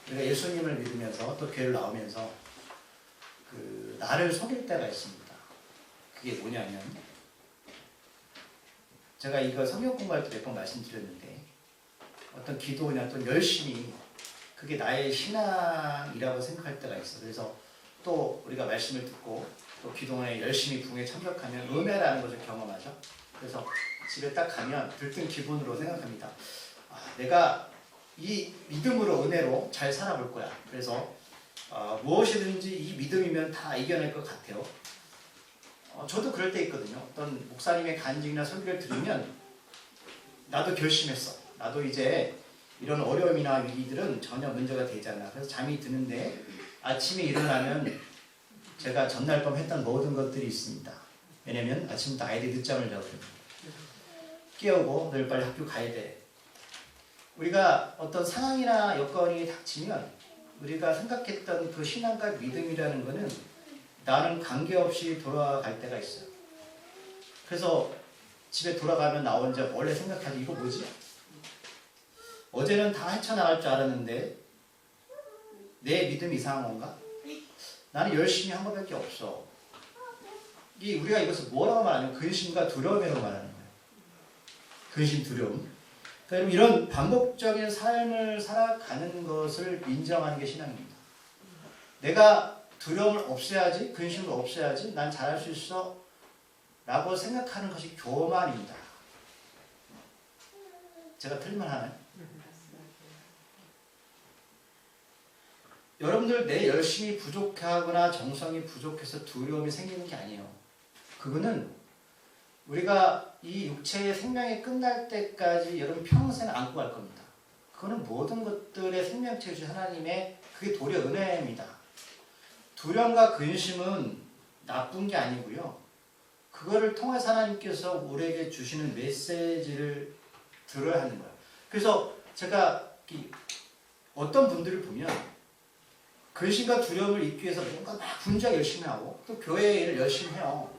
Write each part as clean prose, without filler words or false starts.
우리가 예수님을 믿으면서 또 교회를 나오면서 나를 속일 때가 있습니다. 그게 뭐냐면, 제가 이거 성경 공부할 때 몇 번 말씀드렸는데, 어떤 기도나 또 열심히 그게 나의 신앙이라고 생각할 때가 있어. 그래서 또 우리가 말씀을 듣고 또 기도원에 열심히 부흥에 참석하면 은혜라는 것을 경험하죠. 그래서 집에 딱 가면 들뜬 기분으로 생각합니다. 내가 이 믿음으로 은혜로 잘 살아볼 거야. 그래서 무엇이든지 이 믿음이면 다 이겨낼 것 같아요. 저도 그럴 때 있거든요. 어떤 목사님의 간증이나 설교를 들으면 나도 결심했어. 나도 이제 이런 어려움이나 위기들은 전혀 문제가 되지 않아. 그래서 잠이 드는데 아침에 일어나면 제가 전날 밤 했던 모든 것들이 있습니다. 왜냐면 아침부터 아이들이 늦잠을 자거든요. 깨우고 늘 빨리 학교 가야 돼. 우리가 어떤 상황이나 여건이 닥치면 우리가 생각했던 그 신앙과 믿음이라는 것은 나는 관계없이 돌아갈 때가 있어요. 그래서 집에 돌아가면 나 혼자 원래 생각하지, 이거 뭐지? 어제는 다 헤쳐나갈 줄 알았는데 내 믿음이 이상한 건가? 나는 열심히 한 것밖에 없어. 우리가 이것을 뭐라고 말하냐면 근심과 두려움이라고 말하는 거예요. 근심, 두려움. 그러니까 이런 반복적인 삶을 살아가는 것을 인정하는 게 신앙입니다. 내가 두려움을 없애야지, 근심을 없애야지, 난 잘할 수 있어 라고 생각하는 것이 교만입니다. 제가 틀리면 하나요? 여러분들 내 열심이 부족하거나 정성이 부족해서 두려움이 생기는 게 아니에요. 그거는 우리가 이 육체의 생명이 끝날 때까지 여러분 평생 안고 갈 겁니다. 그거는 모든 것들의 생명체 주 하나님의 그게 도리어 은혜입니다. 두려움과 근심은 나쁜 게 아니고요. 그거를 통해서 하나님께서 우리에게 주시는 메시지를 들어야 하는 거예요. 그래서 제가 어떤 분들을 보면 근심과 두려움을 잊기 위해서 뭔가 막 분주하게 열심히 하고 또 교회 일을 열심히 해요.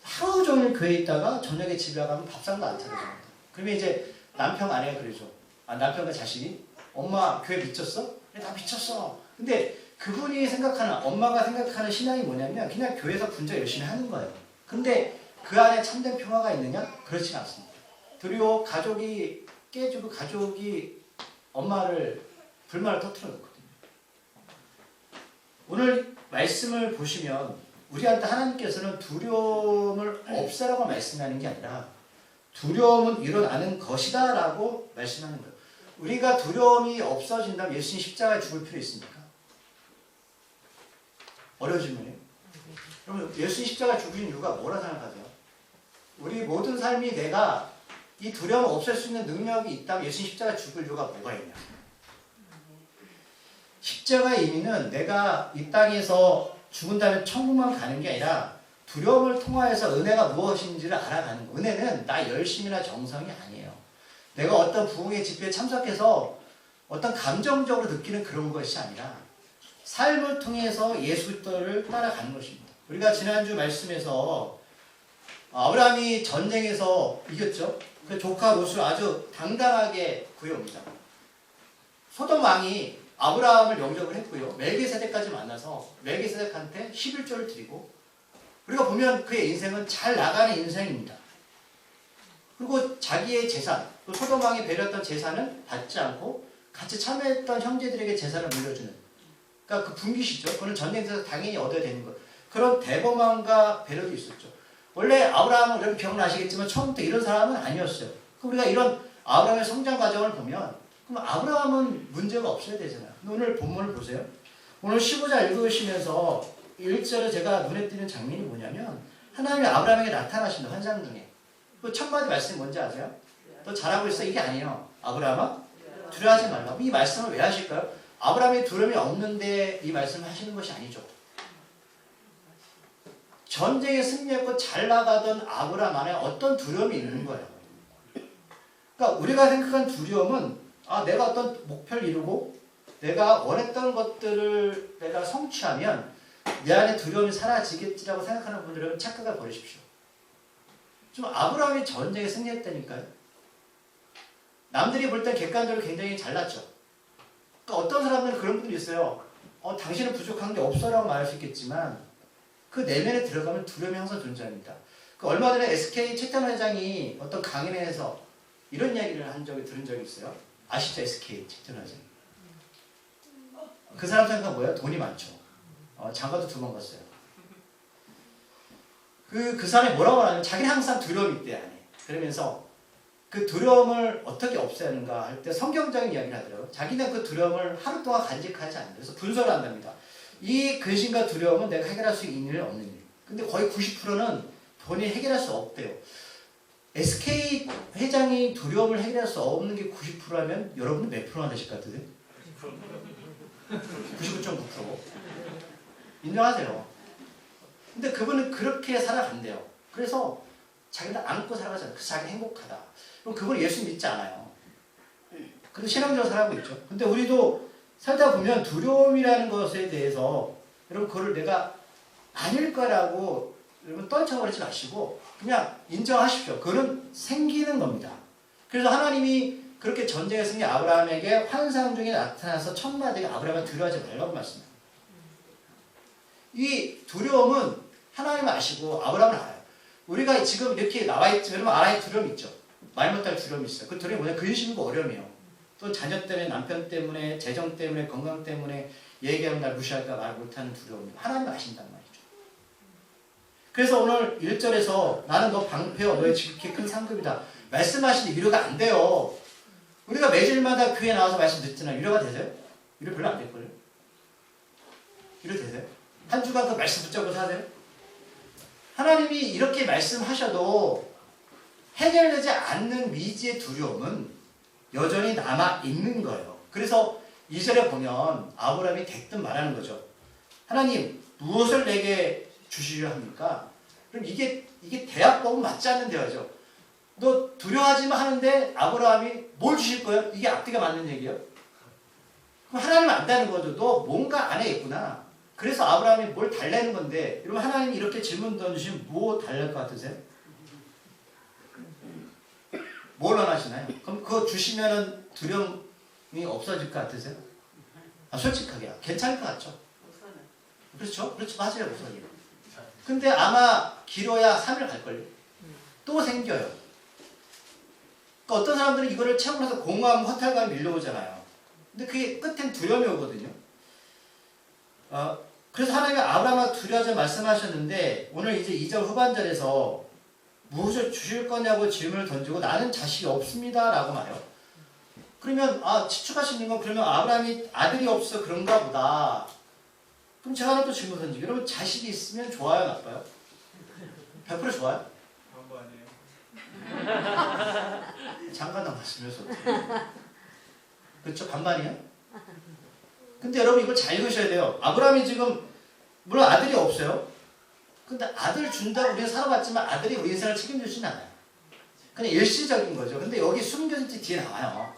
하루 종일 교회에 있다가 저녁에 집에 가면 밥상도 안 차려줍니다. 그러면 이제 남편 아내가 그러죠. 남편과 자식이 엄마 교회 미쳤어? 네, 나 미쳤어. 근데 그분이 생각하는, 엄마가 생각하는 신앙이 뭐냐면 그냥 교회에서 분주하게 열심히 하는 거예요. 근데 그 안에 참된 평화가 있느냐? 그렇진 않습니다. 그리고 가족이 깨지고 가족이 엄마를 불만을 터뜨려 놓거든요. 오늘 말씀을 보시면 우리한테 하나님께서는 두려움을 없애라고 말씀하는 게 아니라 두려움은 일어나는 것이다 라고 말씀하는 거예요. 우리가 두려움이 없어진다면 예수님 십자가에 죽을 필요 있습니까? 어려운 질문이에요. 그러면 예수님 십자가에 죽으신 이유가 뭐라 생각하세요? 우리 모든 삶이 내가 이 두려움을 없앨 수 있는 능력이 있다면 예수님 십자가에 죽을 이유가 뭐가 있냐? 십자가의 의미는 내가 이 땅에서 죽은 다음에 천국만 가는 게 아니라 두려움을 통하여서 은혜가 무엇인지를 알아가는 거. 은혜는 나 열심이나 정성이 아니에요. 내가 어떤 부흥의 집회에 참석해서 어떤 감정적으로 느끼는 그런 것이 아니라 삶을 통해서 예수를 따라가는 것입니다. 우리가 지난주 말씀에서 아브라함이 전쟁에서 이겼죠. 그 조카 롯을 아주 당당하게 구해옵니다. 소돔 왕이 아브라함을 영접을 했고요. 멜기세덱까지 만나서 멜기세덱한테 11조를 드리고, 우리가 보면 그의 인생은 잘 나가는 인생입니다. 그리고 자기의 재산, 또 소돔 왕이 배려했던 재산을 받지 않고 같이 참여했던 형제들에게 재산을 물려주는, 그러니까 그 분깃이죠. 그거는 전쟁에서 당연히 얻어야 되는 것. 그런 대범함과 배려도 있었죠. 원래 아브라함은 여러분 기억나시겠지만 처음부터 이런 사람은 아니었어요. 우리가 이런 아브라함의 성장 과정을 보면 그럼 아브라함은 문제가 없어야 되잖아요. 오늘 본문을 보세요. 오늘 15장 읽으시면서 1절에 제가 눈에 띄는 장면이 뭐냐면 하나님이 아브라함에게 나타나신다. 환상 중에. 그 첫 마디 말씀이 뭔지 아세요? 너 잘하고 있어? 이게 아니에요. 아브라함아 두려워하지 말라고. 이 말씀을 왜 하실까요? 아브라함이 두려움이 없는데 이 말씀을 하시는 것이 아니죠. 전쟁에 승리했고 잘 나가던 아브라함 안에 어떤 두려움이 있는 거예요. 그러니까 우리가 생각한 두려움은 내가 어떤 목표를 이루고 내가 원했던 것들을 내가 성취하면 내 안에 두려움이 사라지겠지라고 생각하는 분들은 착각을 버리십시오. 좀 아브라함이 전쟁에 승리했다니까요. 남들이 볼 땐 객관적으로 굉장히 잘났죠. 그러니까 어떤 사람들은 그런 분들이 있어요. 당신은 부족한 게 없어라고 말할 수 있겠지만 그 내면에 들어가면 두려움이 항상 존재합니다. 그 얼마 전에 SK 최태원 회장이 어떤 강연에서 이런 이야기를 한 적이 들은 적이 있어요. 아시죠? SK 최태원 회장. 그 사람 생각 뭐예요? 돈이 많죠. 장가도 2번 갔어요. 그 사람이 뭐라고 하냐면 자기는 항상 두려움이 있대 안에. 그러면서 그 두려움을 어떻게 없애야 하는가 할 때 성경적인 이야기를 하더라고요. 자기는 그 두려움을 하루 동안 간직하지 않는다. 그래서 분석을 한답니다. 이 근심과 두려움은 내가 해결할 수 있는 일 없는 일. 근데 거의 90%는 본인이 해결할 수 없대요. SK 회장이 두려움을 해결할 수 없는 게 90%라면 여러분은 몇 프로나 되실 것 같으세요? 99.9%. 인정하세요. 근데 그분은 그렇게 살아간대요. 그래서 자기는 안고 살아가잖아요. 그래서 자기는 행복하다. 그럼 그분은 예수 믿지 않아요. 근데 신앙적으로 살아가고 있죠. 근데 우리도 살다 보면 두려움이라는 것에 대해서 여러분 그거를 내가 아닐 거라고 여러분 떨쳐버리지 마시고 그냥 인정하십시오. 그거는 생기는 겁니다. 그래서 하나님이 그렇게 전쟁에 승리 아브라함에게 환상 중에 나타나서 첫 마디가 아브라함을 두려워하지 말라고 말씀합니다. 이 두려움은 하나님 아시고 아브라함을 알아요. 우리가 지금 이렇게 나와있지 여러분 알아야 두려움이 있죠. 말 못할 두려움이 있어요. 그 두려움이 뭐냐? 근심이고 어려움이에요. 또 자녀 때문에 남편 때문에 재정 때문에 건강 때문에 얘기하면 날 무시할까 말 못하는 두려움이 하나님 아신단 말이죠. 그래서 오늘 1절에서 나는 너 방패요 너의 지극히 큰 상급이다. 말씀하시는데 위로가 안 돼요. 우리가 매주일마다 교회 나와서 말씀 듣잖아요. 위로가 되세요? 위로 별로 안 될걸요? 위로 되세요? 한 주간 그 말씀 붙잡고 사세요? 하나님이 이렇게 말씀하셔도 해결되지 않는 미지의 두려움은 여전히 남아있는 거예요. 그래서 2절에 보면 아브라함이 대뜸 말하는 거죠. 하나님 무엇을 내게 주시려 합니까? 그럼 이게 대화법은 맞지 않는 대화죠. 너 두려워하지마 하는데 아브라함이 뭘 주실 거예요? 이게 앞뒤가 맞는 얘기예요? 그럼 하나님은 안다는 거죠. 너 뭔가 안에 있구나. 그래서 아브라함이 뭘 달라는 건데 여러분 하나님이 이렇게 질문 던지시면 뭐 달랄 것 같으세요? 뭘 원하시나요? 그럼 그거 주시면은 두려움이 없어질 것 같으세요? 솔직하게 괜찮을 것 같죠? 그렇죠? 그렇죠. 맞아요. 우선이. 근데 아마 길어야 3일 갈걸요. 또 생겨요. 그러니까 어떤 사람들은 이거를 채우고 나서 공허함, 허탈감이 밀려오잖아요. 근데 그게 끝엔 두려움이 오거든요. 그래서 하나님이 아브라함과 두려워하지 말씀하셨는데 오늘 이제 2절 후반절에서 무엇을 주실 거냐고 질문을 던지고 나는 자식이 없습니다 라고 말해요. 그러면 추측하시는 건 그러면 아브라함이 아들이 없어 그런가 보다. 그럼 제가 하나 또 질문 던지고 여러분 자식이 있으면 좋아요 나빠요? 100% 좋아요? 반반이에요. 장가당 갔으면서 그렇죠? 반반이에요? 근데 여러분 이걸 잘 읽으셔야 돼요. 아브라함이 지금 물론 아들이 없어요. 근데 아들 준다고 우리는 살아봤지만 아들이 우리 인생을 책임지진 않아요. 그냥 일시적인 거죠. 근데 여기 숨겨진 뜻 뒤에 나와요.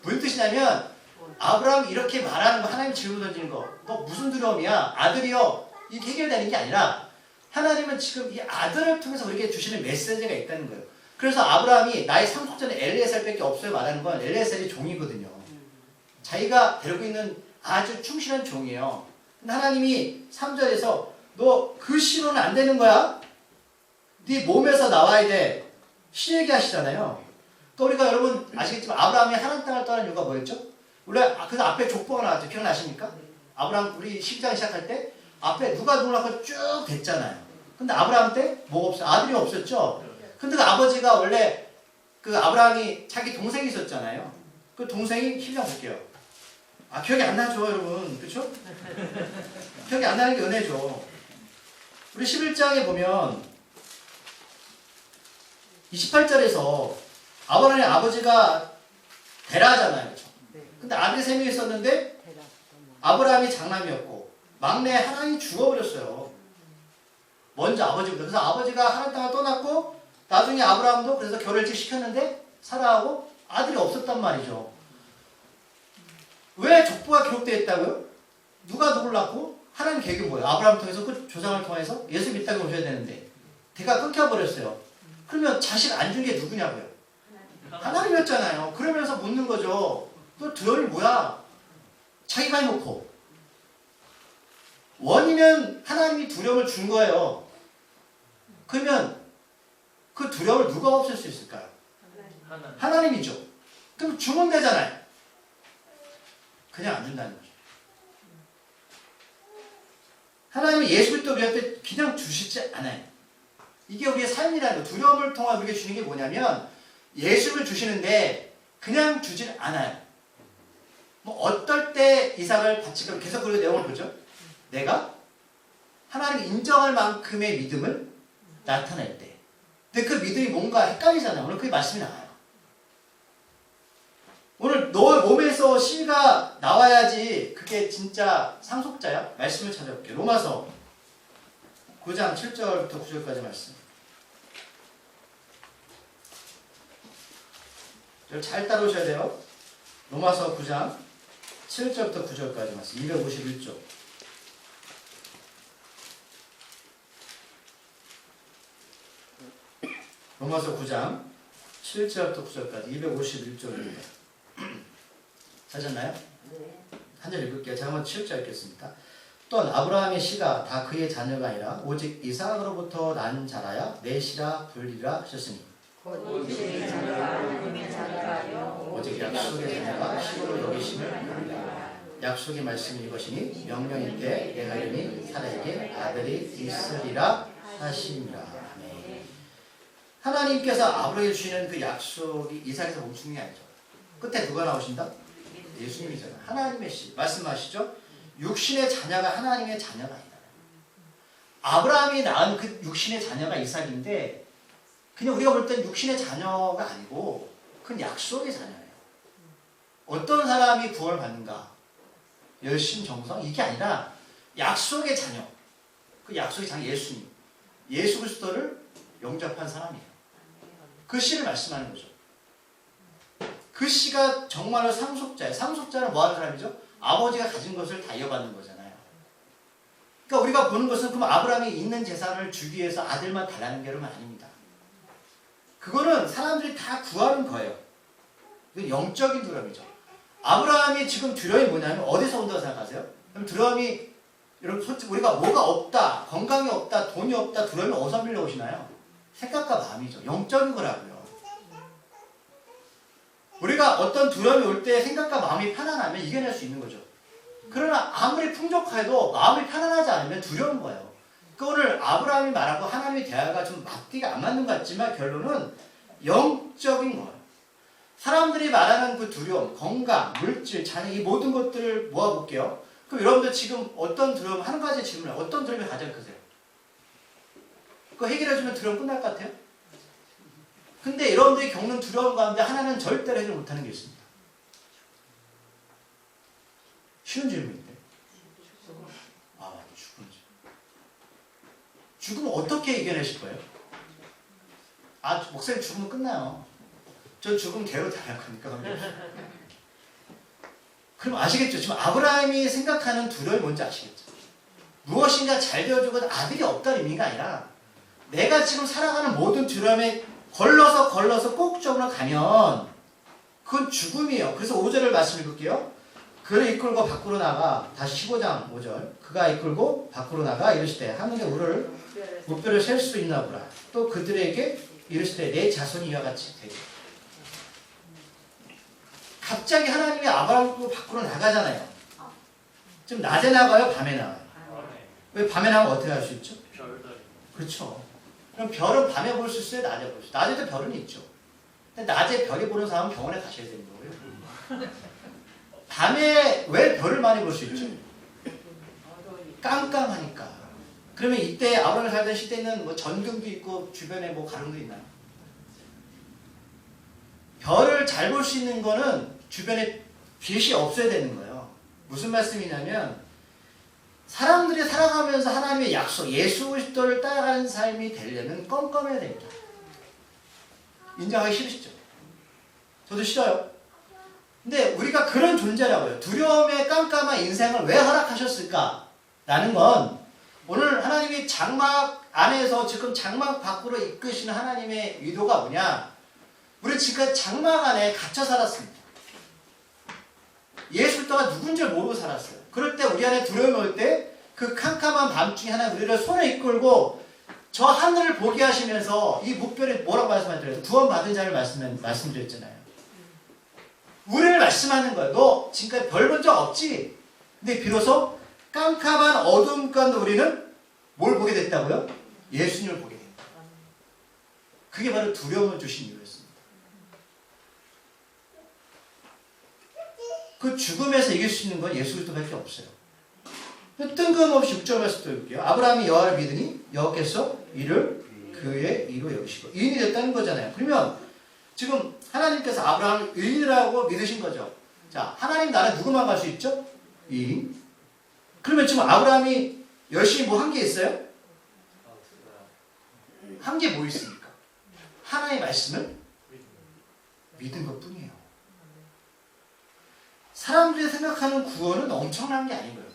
무슨 뜻이냐면 아브라함이 이렇게 말하는 거 하나님 질문 던지는 거 너 무슨 두려움이야? 아들이요. 이게 해결되는 게 아니라 하나님은 지금 이 아들을 통해서 우리에게 주시는 메시지가 있다는 거예요. 그래서 아브라함이 나의 상속자는 엘리에셀밖에 없어요 말하는 건 엘리에셀이 종이거든요. 자기가 데리고 있는 아주 충실한 종이에요. 근데 하나님이 3절에서 너 그 신호는 안 되는 거야? 네 몸에서 나와야 돼. 신에게 하시잖아요. 또 우리가 여러분 아시겠지만 아브라함이 하나님 땅을 떠난 이유가 뭐였죠? 원래 그래서 앞에 족보가 나왔죠. 기억나십니까? 아브라함 우리 10장 시작할 때 앞에 누가 누구라고 쭉 됐잖아요. 근데 아브라함 때 뭐가 없어요? 아들이 없었죠? 근데 그 아버지가 원래 그 아브라함이 자기 동생이 있었잖아요. 그 동생이 10장 볼게요. 기억이 안 나죠 여러분. 그렇죠? 기억이 안 나는 게 은혜죠. 우리 11장에 보면 28절에서 아브라함의 아버지가 데라잖아요. 그렇죠? 근데 아들이 3명 있었는데 아브라함이 장남이었고 막내 하나님이 죽어버렸어요. 먼저 아버지보다. 그래서 아버지가 하나님 땅을 떠났고 나중에 아브라함도 그래서 결혼을 시켰는데 사라하고 아들이 없었단 말이죠. 왜 족보가 기록되어 있다고요? 누가 누굴 낳고? 하나님 계획이 뭐예요? 아브라함을 통해서 그 조상을 통해서 예수 믿다고 오셔야 되는데 대가 끊겨버렸어요. 그러면 자식 안 준 게 누구냐고요? 하나님이었잖아요. 그러면서 묻는 거죠. 너 두려움이 뭐야? 자기가 해놓고. 원인은 하나님이 두려움을 준 거예요. 그러면 그 두려움을 누가 없앨 수 있을까요? 하나님이죠. 그럼 주면 되잖아요. 그냥 안 준다는 거죠. 하나님은 예수 그리스도 우리한테 그냥 주시지 않아요. 이게 우리의 삶이라는 거. 두려움을 통해 우리에게 주는 게 뭐냐면 예수를 주시는데 그냥 주질 않아요. 뭐 어떨 때 이삭을 바치고 계속 그리고 내용을 보죠. 내가 하나님 인정할 만큼의 믿음을 나타낼 때. 근데 그 믿음이 뭔가 헷갈리잖아요. 오늘 그게 말씀이 나와요. 오늘 너 몸에서 씨가 나와야지 그게 진짜 상속자야? 말씀을 찾아볼게요. 로마서 9장 7절부터 9절까지 말씀. 잘 따라오셔야 돼요. 로마서 9장 7절부터 9절까지 말씀. 251조. 로마서 9장 7절부터 9절까지 251조입니다. 찾았나요? 네. 한 절 읽을게요. 제가 한번 7절 읽겠습니다. 또한 아브라함의 씨가 다 그의 자녀가 아니라 오직 이삭으로부터 난 자라야 내 씨라 불리라 하셨으니 오직 자녀가 하나님의 자녀가 아니요 오직 약속의 자녀가 씨로 여기심을 모른다. 약속의 말씀이 이것이니 명령인데 내가 이르니 사라에게 아들이 있으리라 하시니라. 네. 하나님께서 아브라함에게 주시는 그 약속이 이삭에서 멈추는 게 아니죠. 끝에 누가 나오신다? 예수님이잖아요. 하나님의 씨. 말씀하시죠? 육신의 자녀가 하나님의 자녀가 아니다. 아브라함이 낳은 그 육신의 자녀가 이삭인데 그냥 우리가 볼 땐 육신의 자녀가 아니고 그건 약속의 자녀예요. 어떤 사람이 구원을 받는가? 열심 정성? 이게 아니라 약속의 자녀. 그 약속의 자녀 예수님. 예수 그리스도를 영접한 사람이에요. 그 씨를 말씀하는 거죠. 그 씨가 정말로 상속자예요. 상속자는 뭐 하는 사람이죠? 아버지가 가진 것을 다 이어받는 거잖아요. 그러니까 우리가 보는 것은 그럼 아브라함이 있는 재산을 주기 위해서 아들만 달라는 게 아닙니다. 그거는 사람들이 다 구하는 거예요. 이건 영적인 두려움이죠. 아브라함이 지금 두려움이 뭐냐면 어디서 온다고 생각하세요? 그럼 두려움이 여러분 솔직히 우리가 뭐가 없다, 건강이 없다, 돈이 없다, 두려움이 어디서 밀려오시나요? 생각과 마음이죠. 영적인 거라고요. 우리가 어떤 두려움이 올 때 생각과 마음이 편안하면 이겨낼 수 있는 거죠. 그러나 아무리 풍족해도 마음이 편안하지 않으면 두려운 거예요. 그 오늘 아브라함이 말하고 하나님의 대화가 좀 앞뒤가 안 맞는 것 같지만 결론은 영적인 거예요. 사람들이 말하는 그 두려움, 건강, 물질, 자녀 이 모든 것들을 모아볼게요. 그럼 여러분들 지금 어떤 두려움, 한 가지 질문을 어떤 두려움이 가장 크세요? 그거 해결해주면 두려움 끝날 것 같아요? 근데 여러분들이 겪는 두려움 가운데 하나는 절대로 해결 못하는 게 있습니다. 쉬운 질문인데. 아, 죽음이죠. 죽으면 어떻게 이겨내실 거예요? 아, 목사님 죽으면 끝나요. 전 죽으면 개로 달아날 거니까. 그럼 아시겠죠? 지금 아브라함이 생각하는 두려움이 뭔지 아시겠죠? 무엇인가 잘 되어주고 아들이 없다는 의미가 아니라 내가 지금 살아가는 모든 두려움에 걸러서 꼭적으로 가면 그건 죽음이에요. 그래서 5절을 말씀 읽을게요. 그를 이끌고 밖으로 나가. 다시 15장 5절. 그가 이끌고 밖으로 나가 이르시되 하늘의 우를 무뼈를 셀 수 있나 보라. 또 그들에게 이르시되 내 자손이 이와 같이 되리. 갑자기 하나님이 아브라함을 밖으로 나가잖아요. 지금 낮에 나가요? 밤에 나가요? 왜 밤에 나가면 어떻게 할 수 있죠? 그렇죠. 그럼 별은 밤에 볼 수 있어요? 낮에 볼 수 있어요? 낮에도 별은 있죠. 근데 낮에 별이 보는 사람은 병원에 가셔야 되는 거고요. 밤에 왜 별을 많이 볼 수 있죠? 깜깜하니까. 그러면 이때 아브라함이 살던 시대는 뭐 전등도 있고 주변에 뭐 가름도 있나요? 별을 잘 볼 수 있는 거는 주변에 빛이 없어야 되는 거예요. 무슨 말씀이냐면 사람들이 살아가면서 하나님의 약속, 예수 그리스도를 따라가는 삶이 되려면 껌껌해야 됩니다. 인정하기 싫으시죠? 저도 싫어요. 근데 우리가 그런 존재라고요. 두려움의 깜깜한 인생을 왜 허락하셨을까? 라는 건 오늘 하나님이 장막 안에서 지금 장막 밖으로 이끄시는 하나님의 의도가 뭐냐? 우리 지금 장막 안에 갇혀 살았습니다. 예수가 누군지 모르고 살았어요. 그럴 때 우리 안에 두려움이 올 때 그 캄캄한 밤중에 하나님 우리를 손에 이끌고 저 하늘을 보게 하시면서 이 묵별에 뭐라고 말씀하셨어요? 구원받은 자를 말씀드렸잖아요. 우리를 말씀하는 거예요. 너 지금까지 별 본 적 없지? 근데 비로소 깜깜한 어두움 가운데 우리는 뭘 보게 됐다고요? 예수님을 보게 됐다. 그게 바로 두려움을 주신 이유였습니다. 그 죽음에서 이길 수 있는 건 예수 그리스도밖에 없어요. 뜬금없이 6절 말씀 또 읽을게요. 아브라함이 여호와를 믿으니 여호와께서 이를 그의 의로 여기시고 의인이 됐다는 거잖아요. 그러면 지금 하나님께서 아브라함을 의인이라고 믿으신 거죠. 자, 하나님 나라 누구만 갈 수 있죠? 의인. 그러면 지금 아브라함이 열심히 뭐 한 게 있어요? 한 게 뭐 있습니까? 하나님의 말씀을 믿은 것 뿐이에요. 사람들이 생각하는 구원은 엄청난 게 아니고요.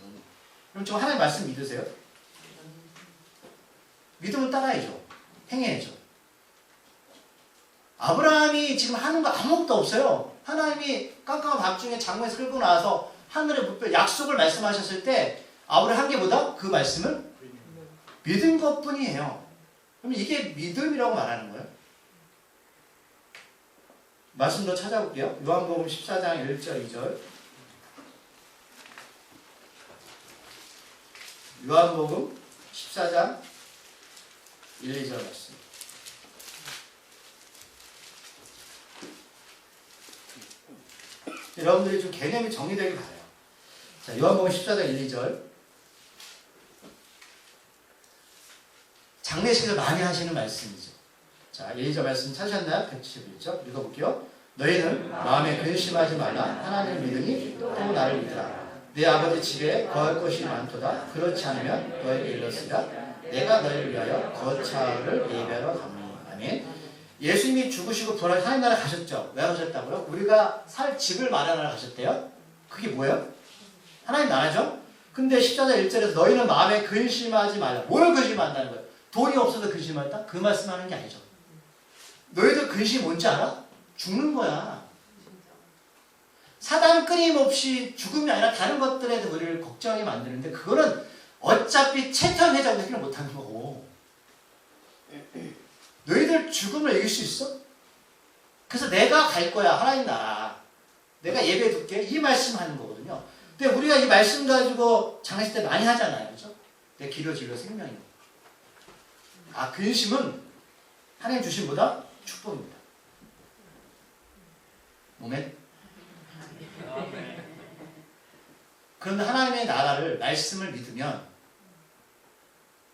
그럼 좀 하나님 말씀 믿으세요? 믿으면 따라야죠. 행해야죠. 아브라함이 지금 하는 거 아무것도 없어요. 하나님이 깜깜한 밤중에 장막에서 끌고 나와서 하늘의 묵별 약속을 말씀하셨을 때 아브라함이 한 게 뭐다? 그 말씀을 믿은 것 뿐이에요. 그럼 이게 믿음이라고 말하는 거예요? 말씀 더 찾아볼게요. 요한복음 14장 1절 2절. 요한복음 14장 1, 2절 말씀. 여러분들이 좀 개념이 정리되길 바라요. 자, 요한복음 14장 1, 2절. 장례식을 많이 하시는 말씀이죠. 자, 1, 2절 말씀 찾으셨나요? 171절 읽어볼게요. 너희는 마음에 근심하지 말라. 하나님을 믿으니 또 나를 믿으라. 내 아버지 집에 거할 곳이 많도다. 그렇지 않으면 너에게 이르렀으리라. 내가 너희를 위하여 거처를 예비하러 갑니다. 아멘. 예수님이 죽으시고 부활하셔서 하나님 나라 가셨죠. 왜 가셨다고요? 우리가 살 집을 마련하러 가셨대요. 그게 뭐예요? 하나님 나라죠. 근데 14절 1절에서 너희는 마음에 근심하지 말라. 뭘 근심한다는 거예요? 돈이 없어서 근심한다? 그 말씀하는 게 아니죠. 너희들 근심이 뭔지 알아? 죽는 거야. 사단은 끊임없이 죽음이 아니라 다른 것들에 대해서 우리를 걱정하게 만드는데 그거는 어차피 채턴해자고 해결 못하는 거고. 너희들 죽음을 이길 수 있어? 그래서 내가 갈 거야. 하나님 나라. 내가 예배 둘게. 이 말씀 하는 거거든요. 근데 우리가 이 말씀 가지고 장례식 때 많이 하잖아요. 그죠? 내 기도 진료 생명이고. 아, 근심은 하나님 주심보다 축복입니다. 오멘. 그런데 하나님의 나라를 말씀을 믿으면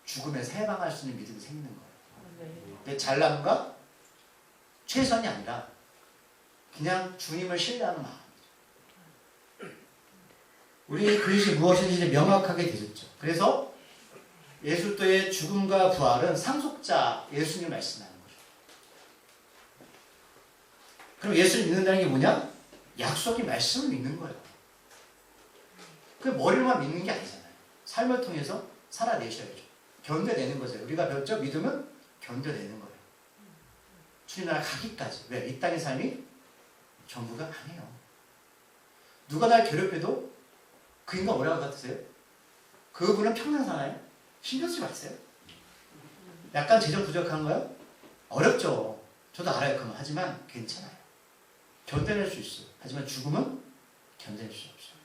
죽음에서 해방할 수 있는 믿음이 생기는 거예요. 잘남과 최선이 아니라 그냥 주님을 신뢰하는 마음이죠. 우리 그것이 무엇인지 명확하게 되셨죠. 그래서 예수님의 죽음과 부활은 상속자 예수님을 말씀하는 거죠. 그럼 예수를 믿는다는 게 뭐냐? 약속의 말씀을 믿는 거예요. 그 머리로만 믿는 게 아니잖아요. 삶을 통해서 살아내셔야죠. 견뎌내는 거죠. 우리가 배웠죠? 믿음은 견뎌내는 거예요. 주님 나라 가기까지. 왜? 이 땅의 삶이 전부가 아니에요. 누가 날 괴롭혀도 그 인간 뭐라고 같으세요? 그분은 평생 사나요? 신경 쓰지 마세요. 약간 재정 부족한가요? 어렵죠. 저도 알아요. 그건. 하지만 괜찮아요. 견뎌낼 수 있어요. 하지만 죽음은 견뎌낼 수 없어요.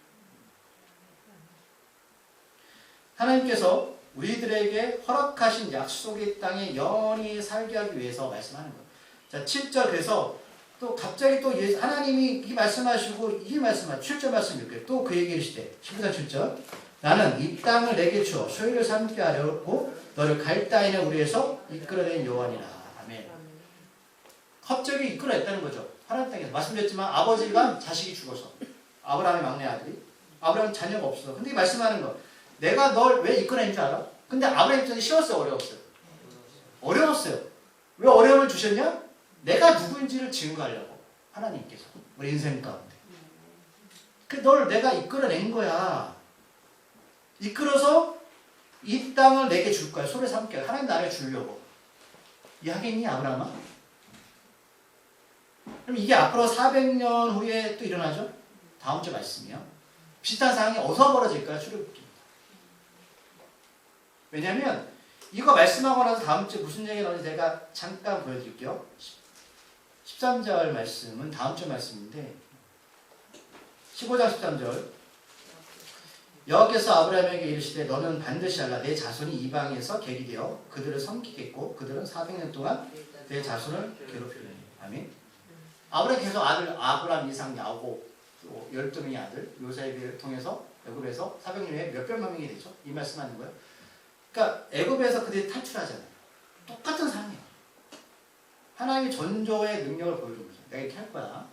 하나님께서 우리들에게 허락하신 약속의 땅에 영원히 살게 하기 위해서 말씀하는 거예요. 자, 7절 그래서 또 갑자기 또 하나님이 이 말씀하시고 이 말씀하시고 7절 말씀 읽게요. 또 그 얘기를 시대 19장 7절 나는 이 땅을 내게 주어 소유를 삼게 하려고 너를 갈 땅에 우리에서 이끌어낸 여호와니라. 아멘. 갑자기 이끌어냈다는 거죠. 하나님 땅에서. 말씀드렸지만 아버지가 자식이 죽어서 아브라함의 막내 아들이 아브라함은 자녀가 없어. 근데 말씀하는 거 내가 널 왜 이끌어낸 줄 알아? 근데 아브라함 입장이 쉬웠어요? 어려웠어요? 어려웠어요. 왜 어려움을 주셨냐? 내가 누구인지를 증거하려고 하나님께서 우리 인생 가운데 그 널 내가 이끌어낸 거야. 이끌어서 이 땅을 내게 줄 거야. 손에 삼게 하나님 나라를 주려고. 이해하겠니 아브라함아? 그럼 이게 앞으로 400년 후에 또 일어나죠? 다음 주 말씀이요. 비슷한 상황이 어디서 벌어질까요? 출애굽기입니다. 왜냐하면 이거 말씀하고 나서 다음 주에 무슨 얘기가 나오는지 제가 잠깐 보여드릴게요. 13절 말씀은 다음 주 말씀인데 15장 13절 여호와께서 아브라함에게 이르시되 너는 반드시 알라 내 자손이 이방에서 객이 되어 그들을 섬기겠고 그들은 400년 동안 내 자손을 괴롭히리니. 아멘. 아브라함이 계속 아브라함, 이삭, 야곱 또 12명의 아들 요셉을 통해서 애굽에서 400년에 몇백만 명이 되죠. 이 말씀하는 거예요. 그러니까 애굽에서 그들이 탈출하잖아요. 똑같은 상황이에요. 하나님이 전조의 능력을 보여준 거죠. 내가 이렇게 할 거야.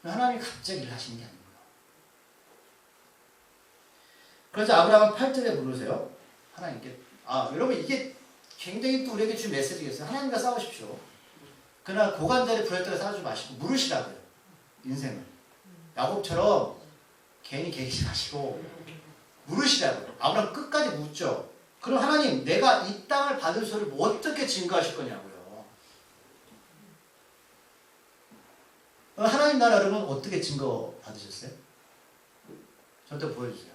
하나님이 갑자기 일 하시는 게 아니에요. 그래서 아브라함은 8절에 물으세요. 하나님께. 여러분 이게 굉장히 또 우리에게 준 메시지겠어요. 하나님과 싸우십시오. 그러나 고관절에 부을 때가 싸우지 마시고 물으시라고요. 인생을. 야곱처럼 괜히 계시지 마시고 물으시라고요. 아브라함 끝까지 묻죠. 그럼 하나님 내가 이 땅을 받을 소리를 어떻게 증거하실 거냐고요. 하나님 나라 여러분 어떻게 증거 받으셨어요? 저한테 보여주세요.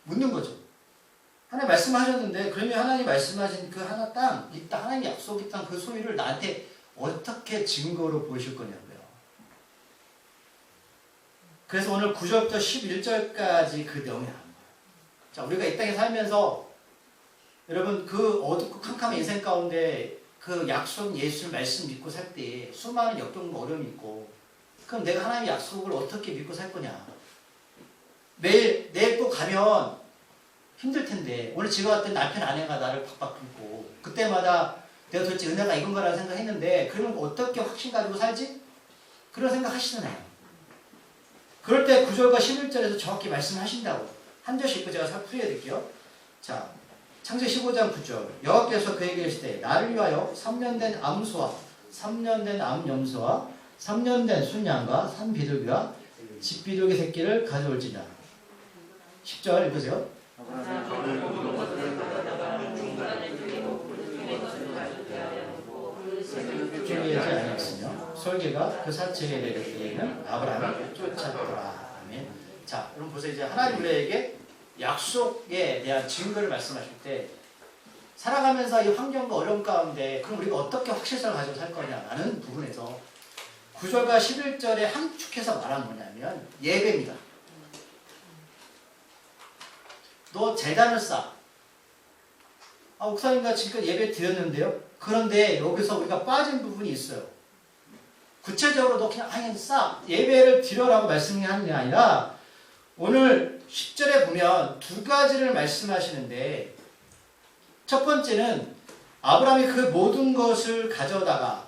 묻는 거죠. 하나님 말씀하셨는데 그러면 하나님 말씀하신 그 하나 땅, 이 땅, 하나님 약속의 땅 그 소유를 나한테 어떻게 증거로 보이실 거냐고요. 그래서 오늘 9절부터 11절까지 그 내용이 나온 거예요. 자, 우리가 이 땅에 살면서 여러분 그 어둡고 캄캄한 인생 가운데 그 약속 예수를 말씀 믿고 살 때 수많은 역경과 어려움이 있고 그럼 내가 하나님의 약속을 어떻게 믿고 살 거냐. 내일 또 가면 힘들 텐데 오늘 집에 갔더니 남편 아내가 나를 박박 긁고 그때마다 내가 도대체 은혜가 이건가라는 생각했는데 그러면 어떻게 확신 가지고 살지? 그런 생각 하시잖아요. 그럴 때 9절과 11절에서 정확히 말씀하신다고. 한 절씩 읽고 제가 풀이해드릴게요. 자, 창세기 15장 9절 여호와께서 그에게 이르시되 나를 위하여 3년 된 암소와 3년 된 암염소와 3년 된 순양과 산비둘기와 집비둘기 새끼를 가져올지니라. 10절 읽으세요. 쫓기지 아니었으며 솔개가 그 사체에 내릴 때에는 아브라함을 쫓았더라. 아멘. 자, 여러분 보세요. 이제 하나님 우리에게 약속에 대한 증거를 말씀하실 때 살아가면서 이 환경과 어려움 가운데 그럼 우리가 어떻게 확실성을 가지고 살 거냐라는 부분에서 9절과 11절에 함축해서 말한 뭐냐면 예배입니다. 너 재단을 쌓아. 목사님과 지금 예배 드렸는데요. 그런데 여기서 우리가 빠진 부분이 있어요. 구체적으로 너 그냥 쌓아. 예배를 드려라고 말씀하는 게 아니라 오늘 10절에 보면 두 가지를 말씀하시는데 첫 번째는 아브라함이 그 모든 것을 가져다가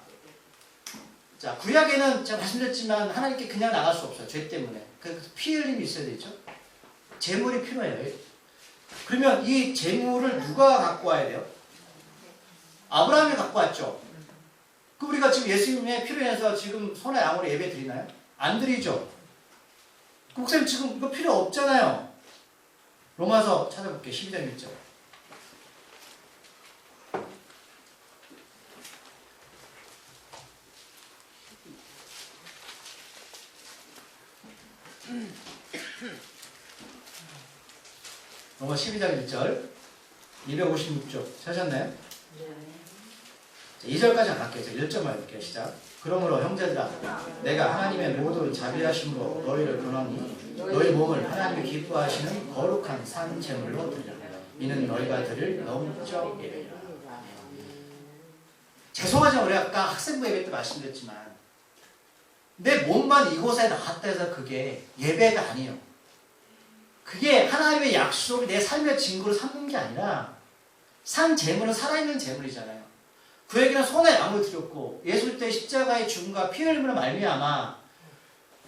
자 구약에는 제가 말씀드렸지만 하나님께 그냥 나갈 수 없어요. 죄 때문에. 그래서 피 흘림이 있어야 되죠. 제물이 필요해요. 그러면 이 제물을 누가 갖고 와야 돼요? 아브라함이 갖고 왔죠. 그 우리가 지금 예수님의 피로 인해서 지금 손에 양으로 예배 드리나요? 안 드리죠. 목사님 지금 이거 필요 없잖아요. 로마서 찾아볼게요. 12장 1절. 로마 12장 1절 256쪽 찾았나요? 자, 2절까지 안 할게요. 1절만 읽을게요. 시작. 그러므로 형제들아 내가 하나님의 모든 자비하심으로 너희를 권하니 너희 몸을 하나님이 기뻐하시는 거룩한 산 제물로 드리라. 이는 너희가 드릴 영적 예배라. 죄송하지만 우리 아까 학생부 예배 때 말씀드렸지만 내 몸만 이곳에 나왔다 해서 그게 예배가 아니에요. 그게 하나님의 약속을 내 삶의 증거로 삼는 게 아니라 산 제물은 살아있는 제물이잖아요. 그에게는 손에 양을 드렸고 예수 때 십자가의 죽음과 피 흘림으로 말미암아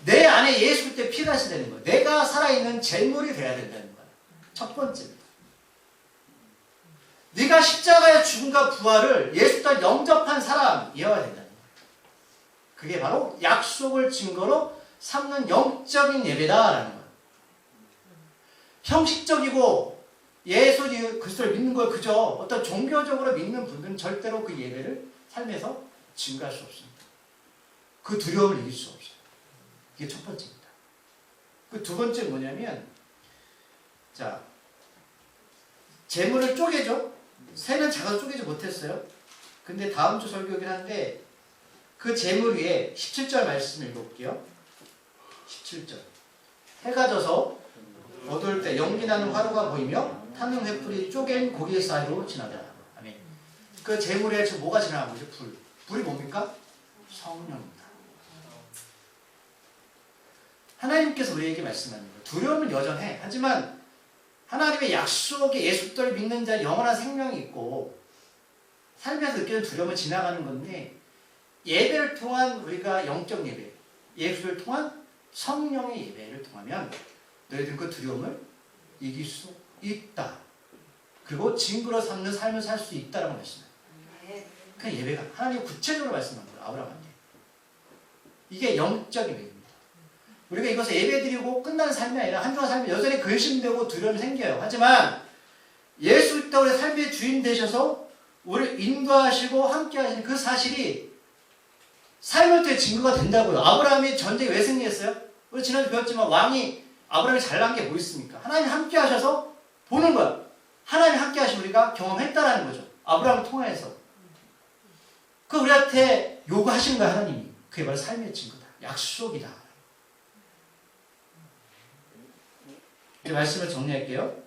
내 안에 예수 때 피가 되는 거예요. 내가 살아있는 제물이 돼야 된다는 거예요. 첫 번째입니다. 네가 십자가의 죽음과 부활을 예수 때 영접한 사람이어야 된다는 거예요. 그게 바로 약속을 증거로 삼는 영적인 예배다라는 거예요. 형식적이고 예수 그리스도를 믿는 걸 그저 어떤 종교적으로 믿는 분들은 절대로 그 예배를 삶에서 증거할 수 없습니다. 그 두려움을 이길 수 없어요. 이게 첫 번째입니다. 그 두 번째 뭐냐면, 자, 재물을 쪼개죠. 새는 작아서 쪼개지 못했어요. 근데 다음 주 설교긴 한데 그 재물 위에 17절 말씀 읽어볼게요. 17절. 해가 져서 어두울 때 연기 나는 화로가 보이며 타는 횃불이 쪼갠 고기 사이로 지나더라. 아멘. 그 재물에 지금 뭐가 지나가고 있죠? 불. 불이 뭡니까? 성령입니다. 하나님께서 우리에게 말씀하는 거예요. 두려움은 여전해. 하지만 하나님의 약속에 예수를 믿는 자는 영원한 생명이 있고 삶에서 느끼는 두려움은 지나가는 건데, 예배를 통한 우리가 영적 예배, 예수를 통한 성령의 예배를 통하면 너희들은 그 두려움을 이길 수 있다. 그리고 징그러 삼는 삶을 살 수 있다라고 말씀해요. 그 예배가 하나님 구체적으로 말씀한 거예요. 아브라함한테. 이게 영적 예배입니다. 우리가 이것을 예배드리고 끝나는 삶이 아니라 한 주간 삶이 여전히 근심되고 두려움이 생겨요. 하지만 예수 있다 우리 삶의 주인 되셔서 우리를 인도하시고 함께 하시는 그 사실이 삶을 통해 증거가 된다고요. 아브라함이 전쟁에 왜 승리했어요? 우리 지난주 배웠지만 왕이 아브라함이 잘난 게 뭐 있습니까? 하나님 함께 하셔서 보는 거야. 하나님 함께 하신 우리가 경험했다라는 거죠. 아브라함을 통해서. 그 우리한테 요구하시는 거야, 하나님이. 그게 바로 삶의 증거다. 약속이다. 이제 말씀을 정리할게요.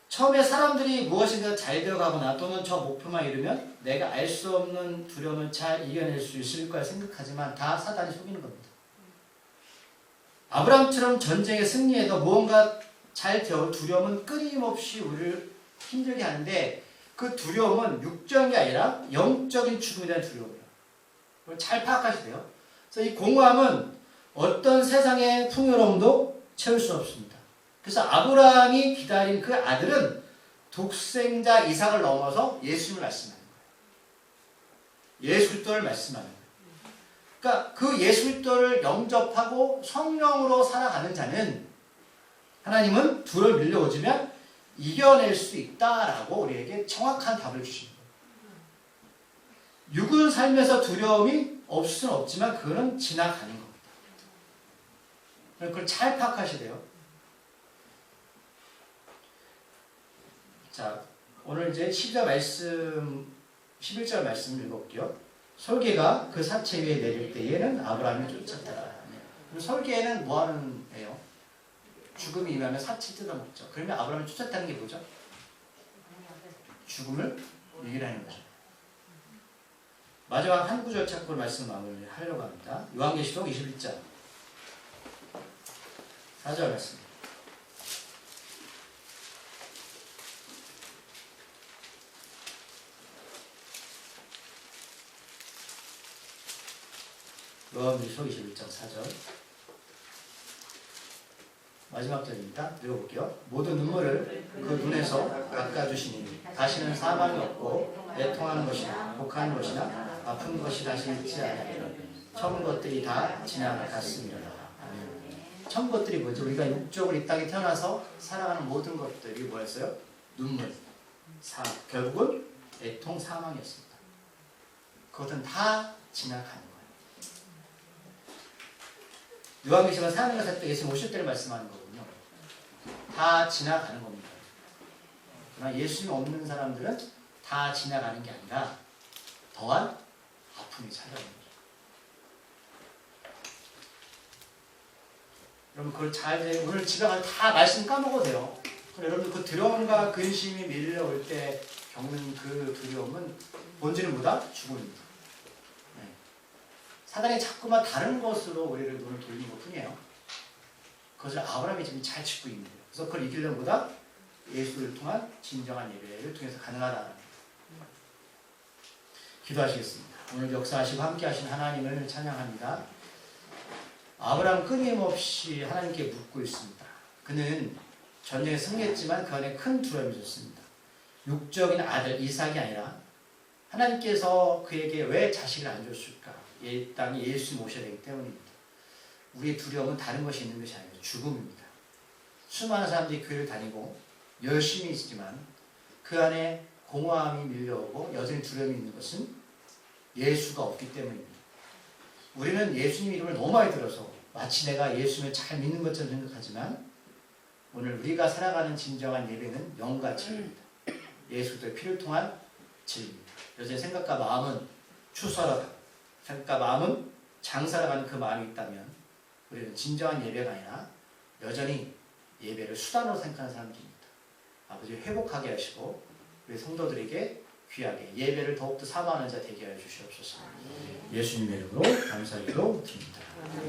처음에 사람들이 무엇인가 잘 되어가거나 또는 저 목표만 이루면 내가 알 수 없는 두려움을 잘 이겨낼 수 있을 거라 생각하지만 다 사단이 속이는 겁니다. 아브라함처럼 전쟁에 승리해도 무언가 잘 되어 두려움은 끊임없이 우리를 힘들게 하는데, 그 두려움은 육적인 게 아니라 영적인 죽음에 대한 두려움이에요. 그걸 잘 파악하셔야 돼요. 그래서 이 공허함은 어떤 세상의 풍요로움도 채울 수 없습니다. 그래서 아브라함이 기다린 그 아들은 독생자 이삭을 넘어서 예수님을 말씀하는 거예요. 예수 그리스도를 말씀하는 거예요. 그러니까 그 예수 그리스도를 영접하고 성령으로 살아가는 자는 하나님은 둘을 밀려오지면 이겨낼 수 있다라고 우리에게 정확한 답을 주십니다. 육은 삶에서 두려움이 없을 수는 없지만 그거는 지나가는 겁니다. 그걸 잘 파악하셔야 돼요. 자, 오늘 이제 11절 말씀을 읽어볼게요. 설계가 그 사체 위에 내릴 때에는 아브라함이 쫓았더라. 설계는 뭐 하는 애요? 죽음이 임하면 사체 뜯어먹죠. 그러면 아브라함이 쫓았다는 게 뭐죠? 죽음을 이기라는 거죠. 마지막 한 구절 찾고 말씀 마무리하려고 합니다. 요한계시록 21장 4절 말씀. 요한계시록 21장 4절 마지막 절입니다. 읽어볼게요. 모든 눈물을 그 눈에서 닦아주시니 다시는 사망이 없고 애통하는 것이나 복하는 것이나 아픈 것이 다시 있지 않으리라. 처음 것들이 다 지나갔습니다. 처음 것들이 뭐죠? 우리가 육적으로 이 땅에 태어나서 살아가는 모든 것들이 뭐였어요? 눈물, 결국은 애통, 사망이었습니다. 그것은 다 지나가는 거예요. 요한계시록은 사람과 살 때 예수님 오실 때를 말씀하는 거군요. 다 지나가는 겁니다. 그러나 예수님 없는 사람들은 다 지나가는 게 아니라 더한 아픔이 찾아오는 거죠. 여러분 그걸 잘 오늘 집에 가서 다 말씀 까먹어도 돼요. 여러분 그 두려움과 근심이 밀려올 때 겪는 그 두려움은 본질은 뭐다? 죽음입니다. 네. 사단이 자꾸만 다른 것으로 우리를 눈을 돌리는 것 뿐이에요. 그것을 아브라함이 지금 잘 짚고 있는 거예요. 그래서 그걸 이기려면 보다 예수를 통한 진정한 예배를 통해서 가능하다. 기도하시겠습니다. 오늘 역사하시고 함께 하신 하나님을 찬양합니다. 아브라함은 끊임없이 하나님께 묻고 있습니다. 그는 전쟁에 승리했지만 그 안에 큰 두려움이 있었습니다. 육적인 아들 이삭이 아니라 하나님께서 그에게 왜 자식을 안 줬을까? 이 땅에 예수님 오셔야 되기 때문입니다. 우리의 두려움은 다른 것이 있는 것이 아니라 죽음입니다. 수많은 사람들이 교회를 다니고 열심히 있지만 그 안에 공허함이 밀려오고 여전히 두려움이 있는 것은 예수가 없기 때문입니다. 우리는 예수님 이름을 너무 많이 들어서 마치 내가 예수님을 잘 믿는 것처럼 생각하지만 오늘 우리가 살아가는 진정한 예배는 영과 진리입니다. 예수 그리스도의 피를 통한 진리입니다. 여전히 생각과 마음은 추수하러 생각과 마음은 장사하러 가는 그 마음이 있다면 우리는 진정한 예배가 아니라 여전히 예배를 수단으로 생각하는 사람들입니다. 아버지 회복하게 하시고 우리 성도들에게 귀하게 예배를 더욱더 사모하는 자 되게 하여 주시옵소서. 예수님의 이름으로 감사기도 드립니다.